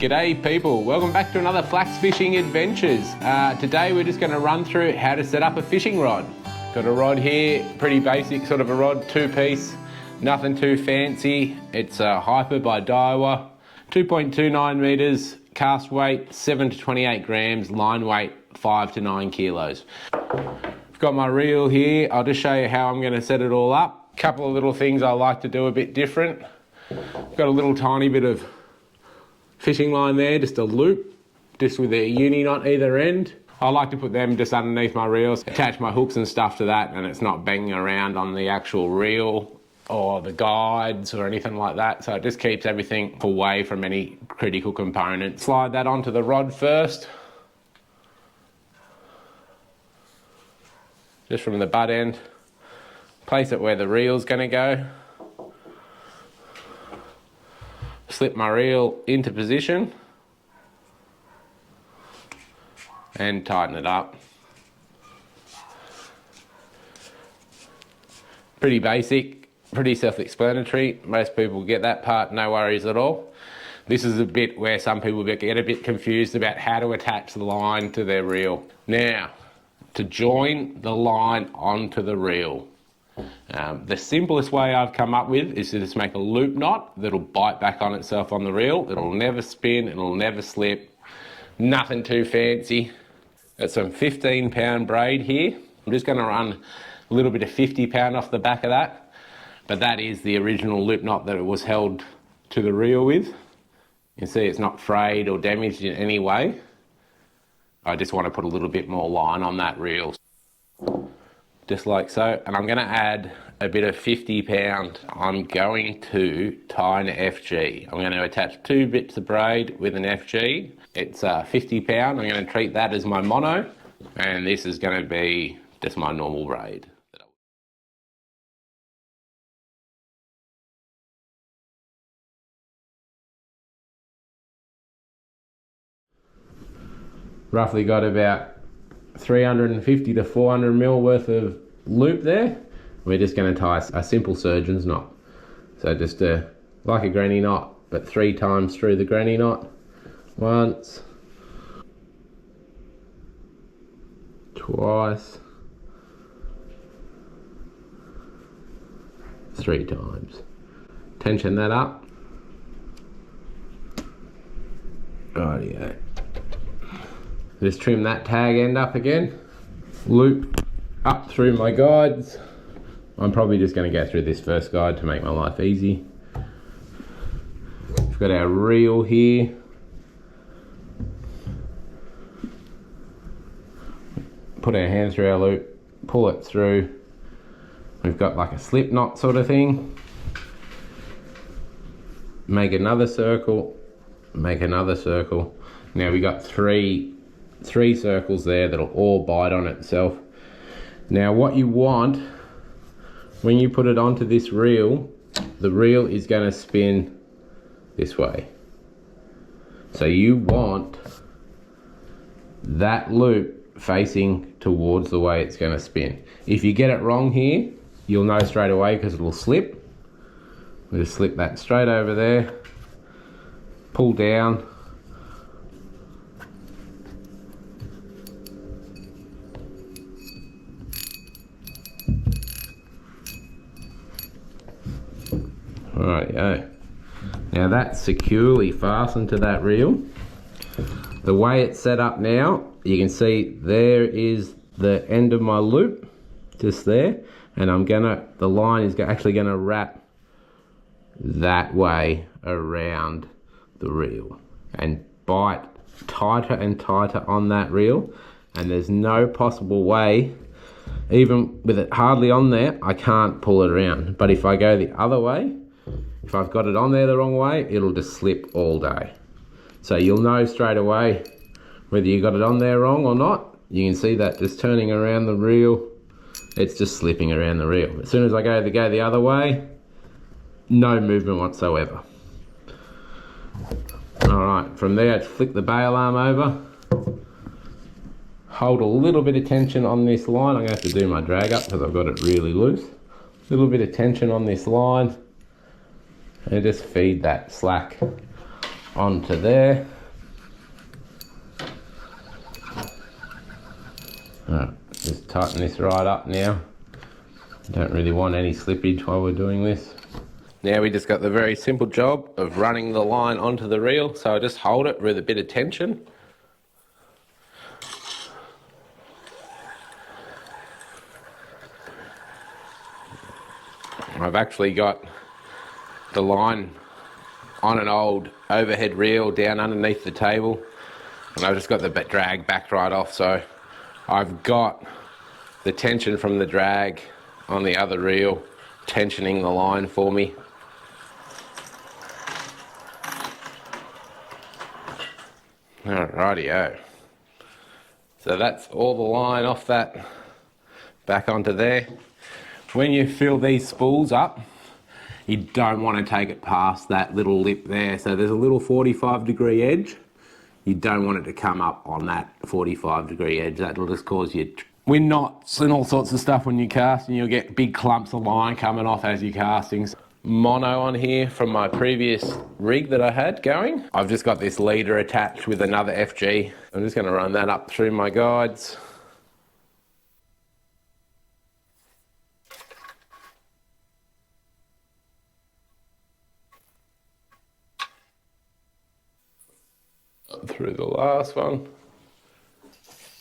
G'day people, welcome back to another Flax Fishing Adventures. Today we're just going to run through how to set up a fishing rod. Got a rod here, pretty basic sort of a rod, 2-piece, nothing too fancy. It's a Hyper by Daiwa, 2.29 metres, cast weight 7 to 28 grams, line weight 5 to 9 kilos. I've got my reel here, I'll just show you how I'm going to set it all up. Couple of little things I like to do a bit different. Got a little tiny bit of fishing line there, just a loop, just with a uni knot either end. I like to put them just underneath my reels, attach my hooks and stuff to that, and it's not banging around on the actual reel or the guides or anything like that. So it just keeps everything away from any critical components. Slide that onto the rod first, just from the butt end. Place it where the reel's going to go. Slip my reel into position and tighten it up. Pretty basic, pretty self-explanatory. Most people get that part, no worries at all. This is a bit where some people get a bit confused about how to attach the line to their reel. Now, to join the line onto the reel. The simplest way I've come up with is to just make a loop knot that'll bite back on itself on the reel. It'll never spin, it'll never slip, nothing too fancy. Got some 15-pound braid here. I'm just going to run a little bit of 50-pound off the back of that, but that is the original loop knot that it was held to the reel with. You can see it's not frayed or damaged in any way. I just want to put a little bit more line on that reel. Just like so, and I'm going to add a bit of 50-pound. I'm going to tie an FG. I'm going to attach 2 bits of braid with an FG. It's 50-pound. I'm going to treat that as my mono, and this is going to be just my normal braid. Roughly got about 350 to 400 mil worth of loop there. We're just going to tie a simple surgeon's knot. So just like a granny knot, but 3 times through the granny knot. Once, twice, 3 times. Tension that up. Rightio. Just trim that tag end up again, loop up through my guides. I'm probably just going to go through this first guide to make my life easy. We've got our reel here. Put our hand through our loop, pull it through. We've got like a slip knot sort of thing. Make another circle, make another circle. Now we got three circles there that'll all bite on itself. Now what you want, when you put it onto this reel, the reel is going to spin this way. So you want that loop facing towards the way it's going to spin. If you get it wrong here, you'll know straight away because it'll slip. We'll just slip that straight over there, pull down, rightio. Now that's securely fastened to that reel. The way it's set up now, you can see there is the end of my loop, just there, and the line is actually gonna wrap that way around the reel and bite tighter and tighter on that reel, and there's no possible way, even with it hardly on there, I can't pull it around. But if I go the other way, if I've got it on there the wrong way, it'll just slip all day. So you'll know straight away whether you got it on there wrong or not. You can see that just turning around the reel, it's just slipping around the reel. As soon as I go the other way, no movement whatsoever. All right, from there, flick the bail arm over. Hold a little bit of tension on this line. I'm going to have to do my drag up because I've got it really loose. A little bit of tension on this line. And just feed that slack onto there. Alright, just tighten this right up now. Don't really want any slippage while we're doing this. Now we just got the very simple job of running the line onto the reel, so I just hold it with a bit of tension. I've actually got the line on an old overhead reel down underneath the table, and I've just got the drag backed right off, so I've got the tension from the drag on the other reel tensioning the line for me. Alrighty-o. So that's all the line off that back onto there. When you fill these spools up, you don't want to take it past that little lip there. So there's a little 45-degree edge. You don't want it to come up on that 45-degree edge. That'll just cause you wind knots and all sorts of stuff when you cast, and you'll get big clumps of line coming off as you're casting. Mono on here from my previous rig that I had going. I've just got this leader attached with another FG. I'm just going to run that up through my guides. Up through the last one.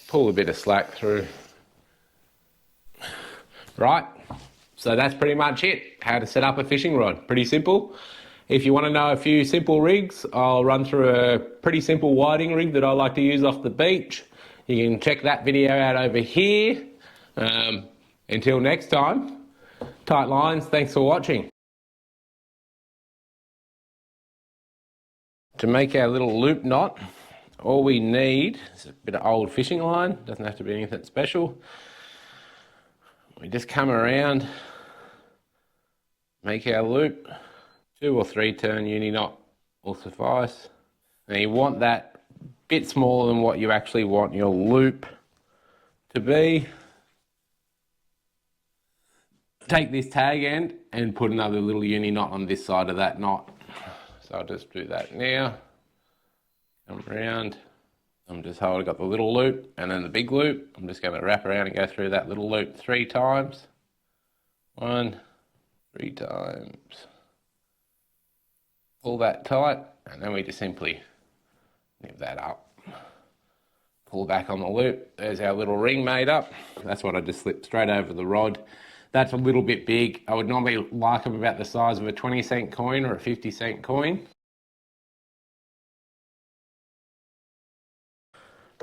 Pull a bit of slack through. Right. So that's pretty much it, how to set up a fishing rod. Pretty simple. If you want to know a few simple rigs, I'll run through a pretty simple whiting rig that I like to use off the beach. You can check that video out over here. Until next time, tight lines, thanks for watching. To make our little loop knot, all we need is a bit of old fishing line. Doesn't have to be anything special. We just come around, make our loop. 2 or 3 turn uni knot will suffice. Now you want that bit smaller than what you actually want your loop to be. Take this tag end and put another little uni knot on this side of that knot. So I'll just do that now. Come around. I'm just holding, got the little loop and then the big loop. I'm just going to wrap around and go through that little loop 3 times. 1, 3 times. Pull that tight, and then we just simply nip that up. Pull back on the loop. There's our little ring made up. That's what I just slipped straight over the rod. That's a little bit big. I would normally like them about the size of a 20-cent coin or a 50-cent coin.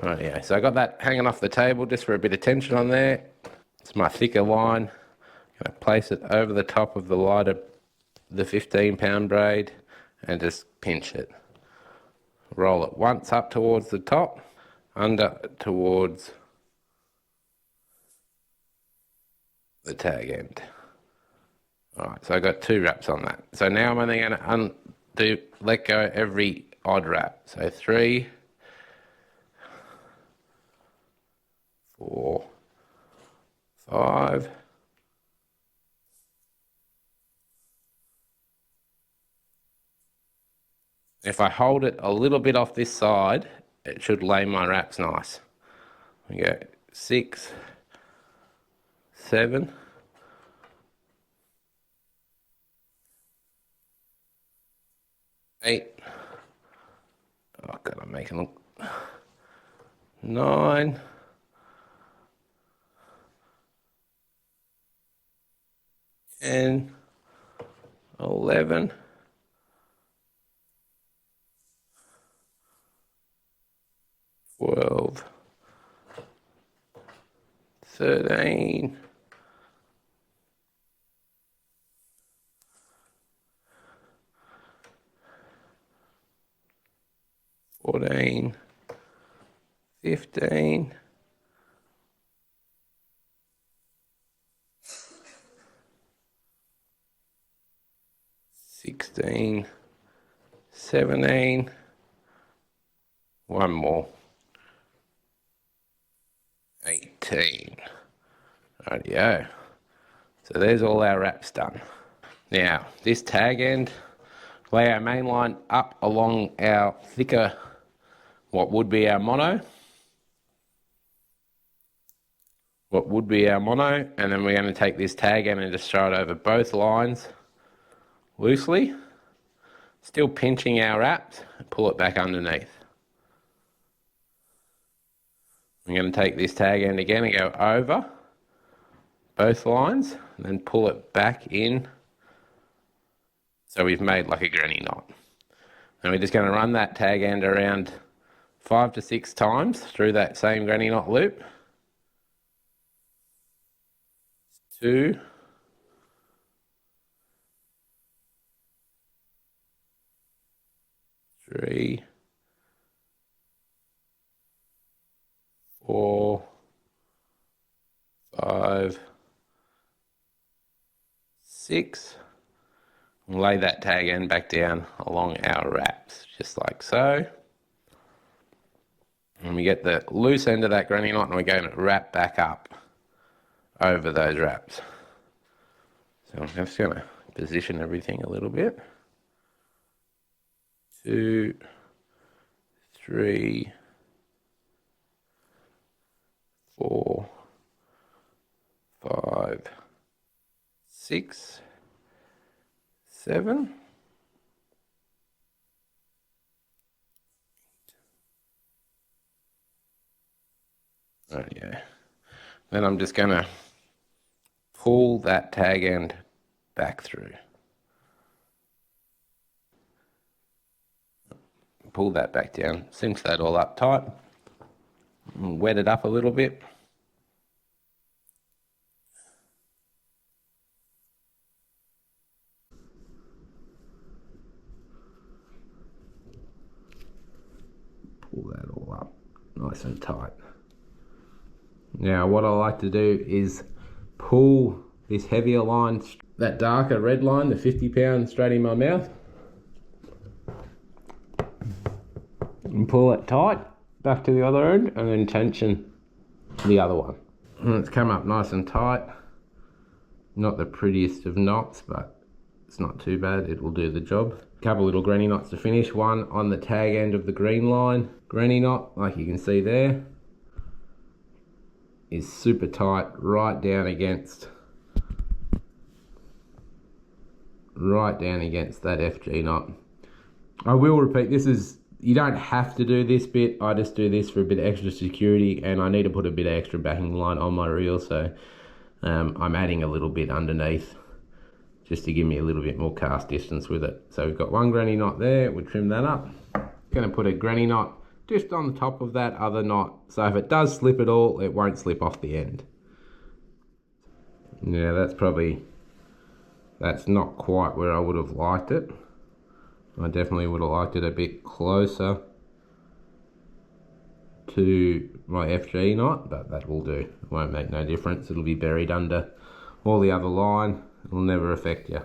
Right, yeah, so I got that hanging off the table just for a bit of tension on there. It's my thicker line. I'm going to place it over the top of the lighter, the 15-pound braid, and just pinch it. Roll it once up towards the top, under towards the tag end. Alright, so I got 2 wraps on that. So now I'm only going to let go every odd wrap. So 3, 4, 5, 6. If I hold it a little bit off this side, it should lay my wraps nice. We go 6, 7, 8. Oh God, I'm making them. 9. 10, 11, 12, 13, 14, 15, 16, 17, one more, 18. Rightio. So there's all our wraps done. Now, this tag end, lay our main line up along our thicker, what would be our mono. what would be our mono, and then we're going to take this tag end and just throw it over both lines loosely, still pinching our wraps, and pull it back underneath. I'm going to take this tag end again and go over both lines and then pull it back in, so we've made like a granny knot. And we're just going to run that tag end around 5 to 6 times through that same granny knot loop. 2, 3, 4, 5, 6. And lay that tag end back down along our wraps, just like so. And we get the loose end of that granny knot and we're going to wrap back up over those wraps. So I'm just going to position everything a little bit. 2, 3, 4, 5, 6, 7. Oh yeah. Then I'm just going to pull that tag end back through. Pull that back down, cinch that all up tight, and wet it up a little bit. Pull that all up nice and tight. Now what I like to do is pull this heavier line, that darker red line, the 50 pound, straight in my mouth. And pull it tight back to the other end and then tension the other one. And it's come up nice and tight. Not the prettiest of knots, but it's not too bad, it will do the job. A couple little granny knots to finish. One on the tag end of the green line. Granny knot, like you can see there, is super tight right down against that FG knot. I will repeat, this is, you don't have to do this bit, I just do this for a bit of extra security, and I need to put a bit of extra backing line on my reel, so I'm adding a little bit underneath just to give me a little bit more cast distance with it. So we've got one granny knot there, we'll trim that up. Going to put a granny knot just on the top of that other knot, so if it does slip at all, it won't slip off the end. Yeah, that's not quite where I would have liked it. I definitely would have liked it a bit closer to my FG knot, but that will do. It won't make no difference. It'll be buried under all the other line. It'll never affect you.